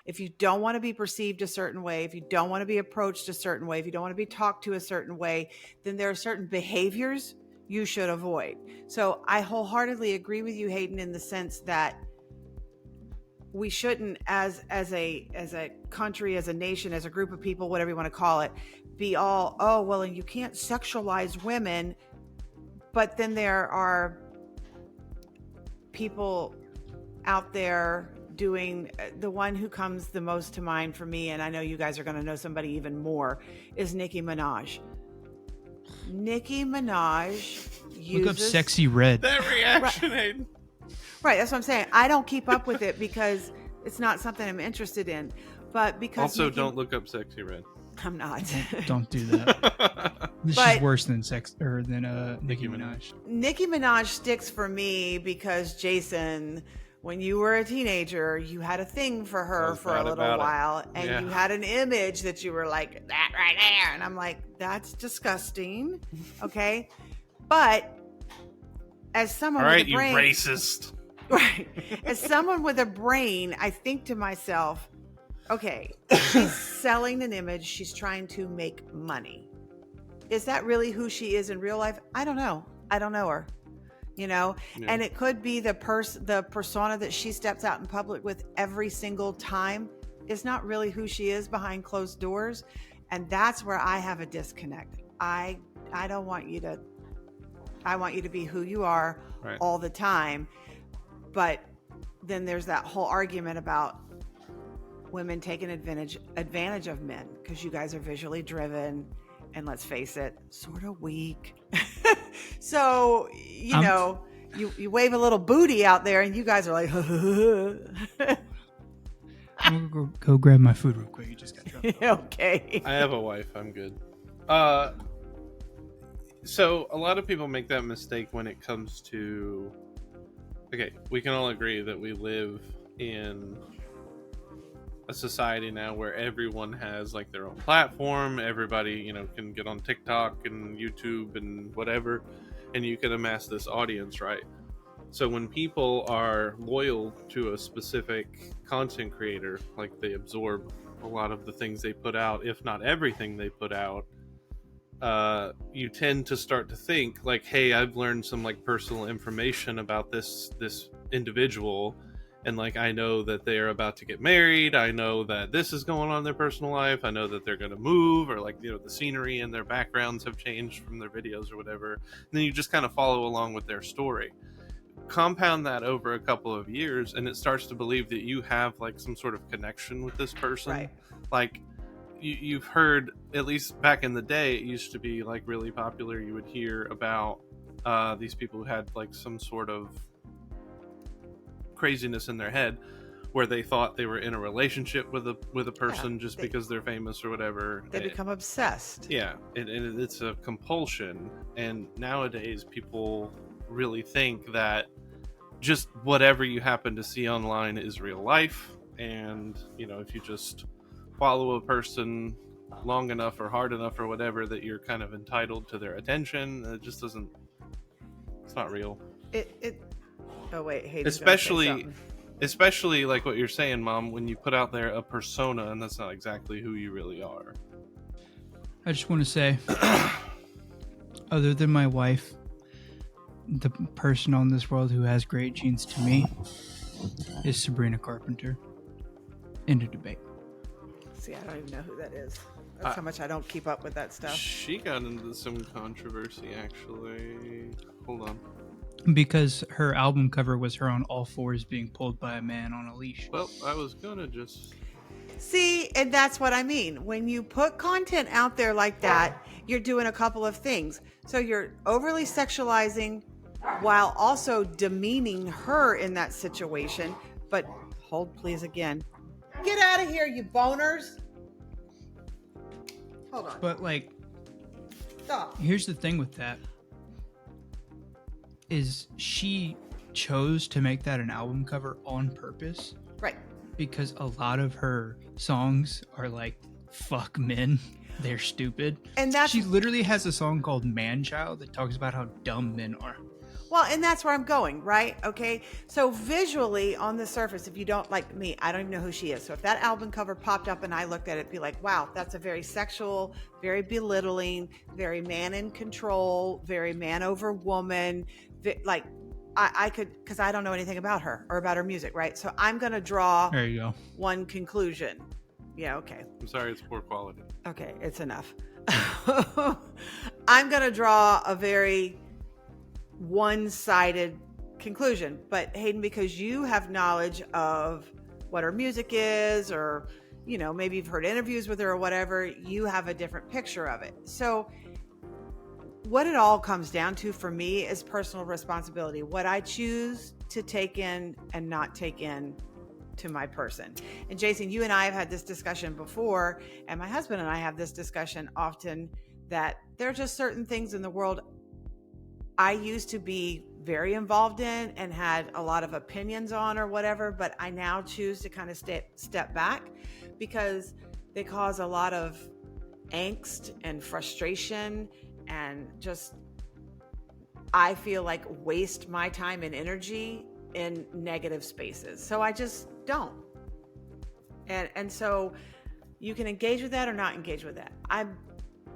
If you don't want to be perceived a certain way, if you don't want to be approached a certain way, if you don't want to be talked to a certain way, then there are certain behaviors you should avoid. So I wholeheartedly agree with you, Hayden, in the sense that we shouldn't, as a country, as a nation, as a group of people, whatever you want to call it, be all, oh, well, and you can't sexualize women. But then there are people out there doing, the one who comes the most to mind for me, and I know you guys are going to know somebody even more, is Nicki Minaj. Nicki Minaj uses... Look up Sexy Red. That reaction, Hayden. Right, that's what I'm saying. I don't keep up with it because it's not something I'm interested in. But because also, don't look up Sexy Red. I'm not. Don't do that. This is worse than Nicki Minaj. Nicki Minaj sticks for me because, Jason, when you were a teenager, you had a thing for her for a little while, and you had an image that you were like, that right there. And I'm like, that's disgusting. Okay. But as someone with a brain, you racist. Right. As someone with a brain, I think to myself, okay, she's selling an image. She's trying to make money. Is that really who she is in real life? I don't know. I don't know her, and it could be the persona that she steps out in public with every single time is not really who she is behind closed doors. And that's where I have a disconnect. I don't want you to, I want you to be who you are all the time. But then there's that whole argument about women taking advantage of men because you guys are visually driven and, let's face it, sort of weak. So, you wave a little booty out there and you guys are like, I'm going to go grab my food real quick. You just got dropped off. Okay. I have a wife. I'm good. So a lot of people make that mistake when it comes to... Okay, we can all agree that we live in a society now where everyone has like their own platform. Everybody, can get on TikTok and YouTube and whatever, and you can amass this audience, right? So when people are loyal to a specific content creator, like they absorb a lot of the things they put out, if not everything they put out, you tend to start to think like, hey, I've learned some like personal information about this individual, and like I know that they are about to get married, I know that this is going on in their personal life, I know that they're going to move, or like the scenery and their backgrounds have changed from their videos or whatever, and then you just kind of follow along with their story. Compound that over a couple of years and it starts to believe that you have like some sort of connection with this person, right? Like you've heard, at least back in the day, it used to be like really popular. You would hear about these people who had like some sort of craziness in their head where they thought they were in a relationship with a person just because they're famous or whatever. They become obsessed. Yeah, it's a compulsion. And nowadays people really think that just whatever you happen to see online is real life. And, if you just follow a person long enough or hard enough or whatever, that you're kind of entitled to their attention. It just doesn't, it's not real. Oh wait, hey, especially like what you're saying, Mom, when you put out there a persona and that's not exactly who you really are. I just want to say, other than my wife, the person on this world who has great genes to me is Sabrina Carpenter. End of debate. See, I don't even know who that is. That's how much I don't keep up with that stuff. She got into some controversy, actually. Hold on. Because her album cover was her on all fours being pulled by a man on a leash. Well, I was gonna just... See, and that's what I mean. When you put content out there like that, you're doing a couple of things. So you're overly sexualizing while also demeaning her in that situation. But hold please again. Get out of here, you boners. Hold on. But like, stop. Here's the thing with that. Is she chose to make that an album cover on purpose. Right. Because a lot of her songs are like, fuck men. They're stupid. And that's... She literally has a song called Man Child that talks about how dumb men are. Well, and that's where I'm going, right? Okay. So visually on the surface, if you don't like me, I don't even know who she is. So if that album cover popped up and I looked at it, be like, wow, that's a very sexual, very belittling, very man in control, very man over woman. Like I could, because I don't know anything about her or about her music, right? So I'm going to draw There you go. one conclusion. Yeah. Okay. I'm sorry, it's poor quality. Okay. It's enough. I'm going to draw a very one-sided conclusion, but Hayden, because you have knowledge of what her music is, or maybe you've heard interviews with her or whatever, you have a different picture of it. So what it all comes down to for me is personal responsibility, what I choose to take in and not take in to my person. And Jason, you and I have had this discussion before, and my husband and I have this discussion often, that there are just certain things in the world I used to be very involved in and had a lot of opinions on or whatever, but I now choose to kind of step back because they cause a lot of angst and frustration, and just, I feel like, waste my time and energy in negative spaces. So I just don't. And so you can engage with that or not engage with that.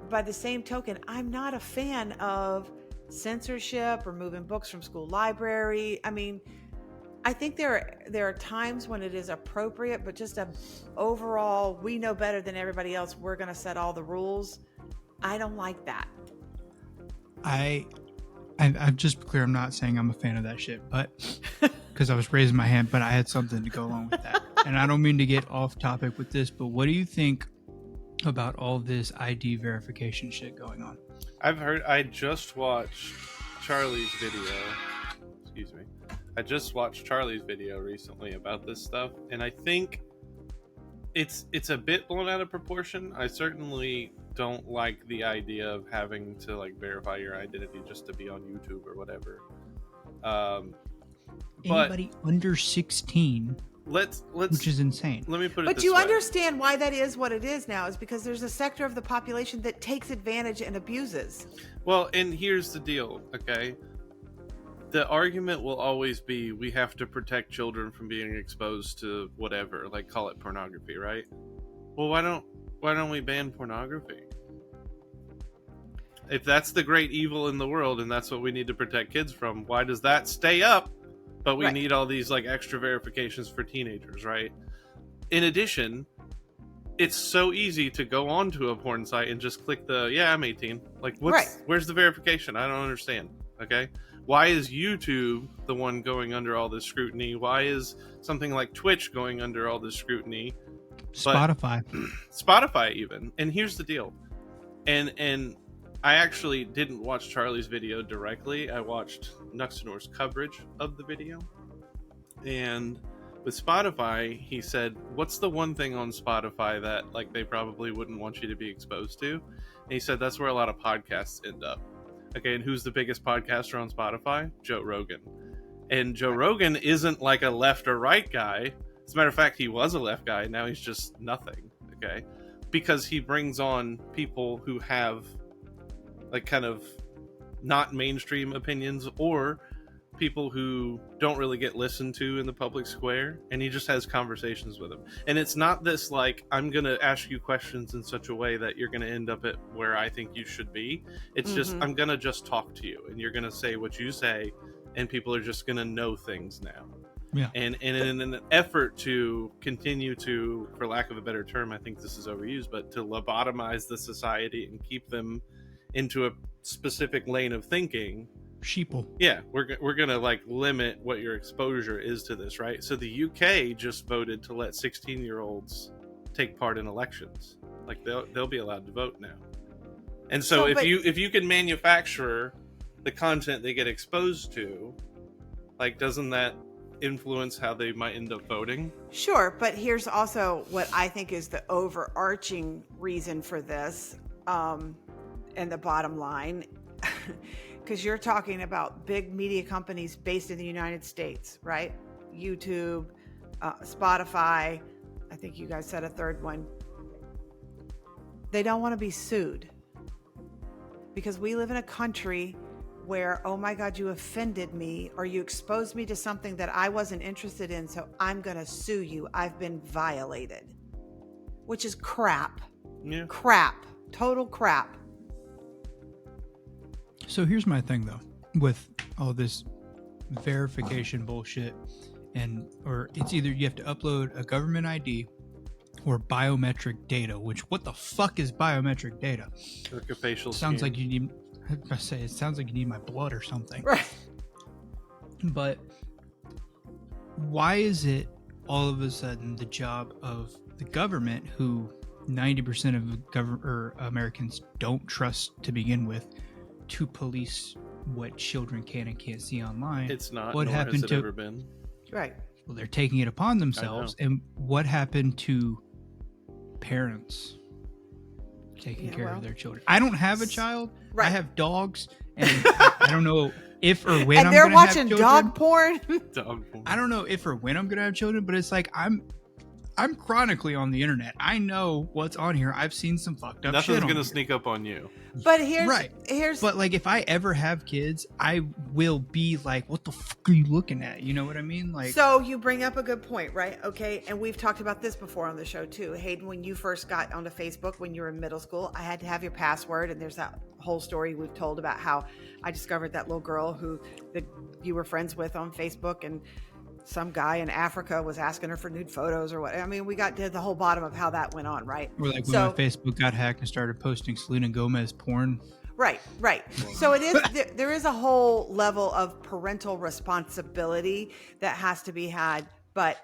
By the same token, I'm not a fan of censorship, removing books from school library. I mean, I think there are times when it is appropriate, but just overall, we know better than everybody else, we're going to set all the rules. I don't like that. I'm just clear, I'm not saying I'm a fan of that shit, but because I was raising my hand, but I had something to go along with that. And I don't mean to get off topic with this, but what do you think about all this ID verification shit going on? I just watched Charlie's video. Excuse me. I just watched Charlie's video recently about this stuff, and I think it's a bit blown out of proportion. I certainly don't like the idea of having to like verify your identity just to be on YouTube or whatever. Anybody under 16, let's which is insane. Let me put it But this you way. understand why that is what it is now, is because there's a sector of the population that takes advantage and abuses. Well, and here's the deal, okay? The argument will always be we have to protect children from being exposed to whatever, like call it pornography, right? Well, why don't we ban pornography? If that's the great evil in the world and that's what we need to protect kids from, why does that stay up? But we need all these like extra verifications for teenagers, right? In addition, it's so easy to go onto a porn site and just click I'm 18. Like, where's the verification? I don't understand. Okay. Why is YouTube the one going under all this scrutiny? Why is something like Twitch going under all this scrutiny? Spotify even. And here's the deal. And I actually didn't watch Charlie's video directly. I watched Nuxenor's coverage of the video. And with Spotify, he said, what's the one thing on Spotify that like they probably wouldn't want you to be exposed to? And he said that's where a lot of podcasts end up. Okay, and who's the biggest podcaster on Spotify? Joe Rogan. And Joe Rogan isn't like a left or right guy. As a matter of fact, he was a left guy. Now he's just nothing. Okay, because he brings on people who have like kind of not mainstream opinions, or people who don't really get listened to in the public square, and he just has conversations with them. And it's not this like, I'm gonna ask you questions in such a way that you're gonna end up at where I think you should be. It's just, I'm gonna just talk to you and you're gonna say what you say, and people are just gonna know things now. Yeah. And in an effort to continue to, for lack of a better term, I think this is overused, but to lobotomize the society and keep them into a specific lane of thinking. Sheeple. Yeah, we're gonna like limit what your exposure is to this, right? So the UK just voted to let 16-year-olds take part in elections. Like they'll be allowed to vote now. And so if you can manufacture the content they get exposed to, like, doesn't that influence how they might end up voting? Sure, but here's also what I think is the overarching reason for this, and the bottom line, because you're talking about big media companies based in the United States, right? YouTube, Spotify, I think you guys said a third one. They don't want to be sued because we live in a country where, oh my God, you offended me or you exposed me to something that I wasn't interested in, so I'm going to sue you. I've been violated, which is crap. Yeah. Crap. Total crap. So here's my thing though, with all this verification bullshit, or it's either you have to upload a government ID or biometric data, which what the fuck is biometric data? Like a facial Sounds scan. like you need, I say it sounds like you need my blood or something. Right. But why is it all of a sudden the job of the government, who 90% of Americans don't trust to begin with, to police what children can and can't see online? It's not. What nor happened has it to? ever been. Right. Well, they're taking it upon themselves. And what happened to parents taking care of their children? I don't have a child. Right. I have dogs, and I don't know if or when And I'm they're gonna have watching children. dog porn. Dog porn. I don't know if or when I'm gonna have children, but it's like I'm chronically on the internet. I know what's on here. I've seen some fucked up Nothing's shit on gonna here. sneak up on you. But Right. here's But like, if I ever have kids, I will be like, "What the fuck are you looking at?" You know what I mean? Like, so you bring up a good point, right? Okay, and we've talked about this before on the show too. Hayden, when you first got onto Facebook when you were in middle school, I had to have your password, and there's that whole story we've told about how I discovered that little girl who you were friends with on Facebook, and some guy in Africa was asking her for nude photos or what. I mean, we got to the whole bottom of how that went on, right? or like when my Facebook got hacked and started posting Selena Gomez porn. Right. So it is, there is a whole level of parental responsibility that has to be had, but